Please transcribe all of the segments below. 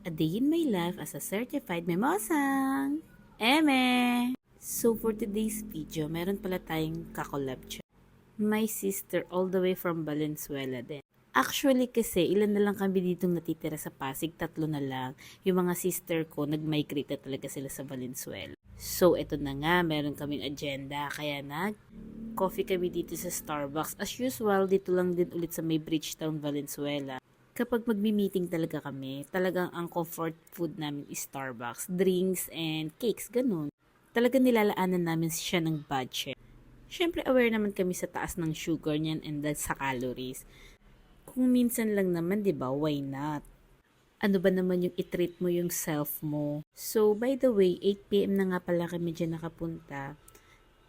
A day in my life as a certified memosang. Eme! So for today's video, meron pala tayong kakolab siya. My sister all the way from Valenzuela din. Actually kasi, ilan na lang kami ditong natitira sa Pasig, 3 na lang. Yung mga sister ko, nag-migrate na talaga sila sa Valenzuela. So, eto na nga, meron kaming agenda. Kaya coffee kami dito sa Starbucks. As usual, dito lang din ulit sa may Bridgetown, Valenzuela. Kapag magmi-meeting talaga kami, talagang ang comfort food namin is Starbucks. Drinks and cakes, ganun. Talagang nilalaanan namin siya ng budget. Siyempre, aware naman kami sa taas ng sugar niyan and sa calories. Kung minsan lang naman, di ba, why not? Ano ba naman yung i-treat mo yung self mo? So, by the way, 8 p.m. na nga pala kami dyan nakapunta.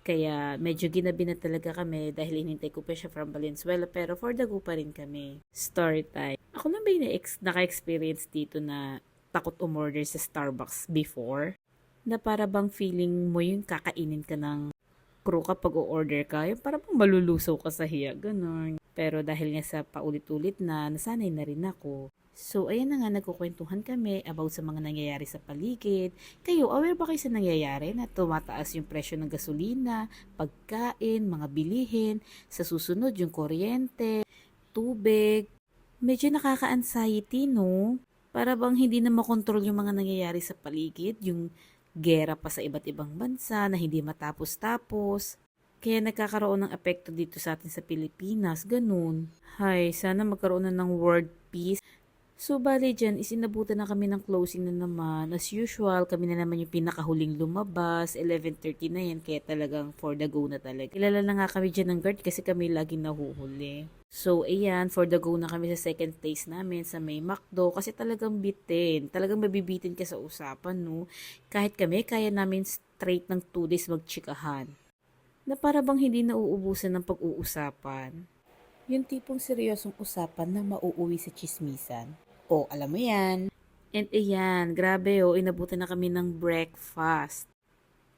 Kaya medyo ginabi na talaga kami dahil hinintay ko pa siya from Valenzuela, pero for the go pa rin kami. Story time. Ako na ba yung naka-experience dito na takot umorder sa Starbucks before? Na para bang feeling mo yung kakainin ka ng crew kapag o-order ka, yung para bang malulusaw ka sa hiya, ganun. Pero dahil nga sa paulit-ulit na, nasanay na rin ako. So, ayan na nga, nagkukwentuhan kami about sa mga nangyayari sa paligid. Kayo, aware ba kayo sa nangyayari na tumataas yung presyo ng gasolina, pagkain, mga bilihin, sa susunod yung kuryente, tubig? Medyo nakaka-anxiety, no? Para bang hindi na makontrol yung mga nangyayari sa paligid, yung gera pa sa iba't ibang bansa na hindi matapos-tapos. Kaya nagkakaroon ng epekto dito sa atin sa Pilipinas, ganun. Hay, sana magkaroon na ng world peace. So, bali dyan, isinabutan na kami ng closing na naman. As usual, kami na naman yung pinakahuling lumabas. 11:30 na yan, kaya talagang for the go na talaga. Kilala na nga kami dyan ng guard kasi kami laging nahuhuli. So, ayan, for the go na kami sa second place namin sa may McDo kasi talagang bitin. Talagang mabibitin ka sa usapan, no? Kahit kami, kaya namin straight ng 2 days magtsikahan. Na para bang hindi nauubusan ng pag-uusapan. Yung tipong seryosong usapan na mauuwi sa chismisan. O, alam mo yan. And ayan, grabe inabutan na kami ng breakfast.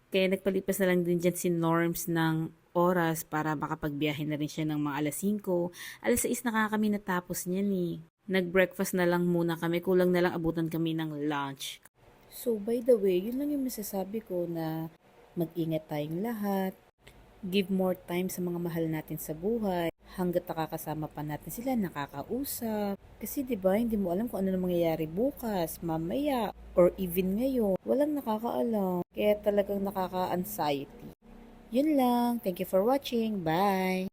Kaya nagpalipas na lang din dyan si Norms ng oras para makapagbiyahe na rin siya ng mga alas 5. Alas 6 na kami natapos niyan eh. Nag-breakfast na lang muna kami, kulang na lang abutan kami ng lunch. So, by the way, yun lang yung masasabi ko na mag-ingat tayong lahat. Give more time sa mga mahal natin sa buhay. Hanggat nakakasama pa natin sila, nakakausap. Kasi 'di ba, hindi mo alam kung ano na mangyayari bukas, mamaya, or even ngayon. Walang nakakaalam. Kaya talagang nakaka-anxiety. Yun lang. Thank you for watching. Bye!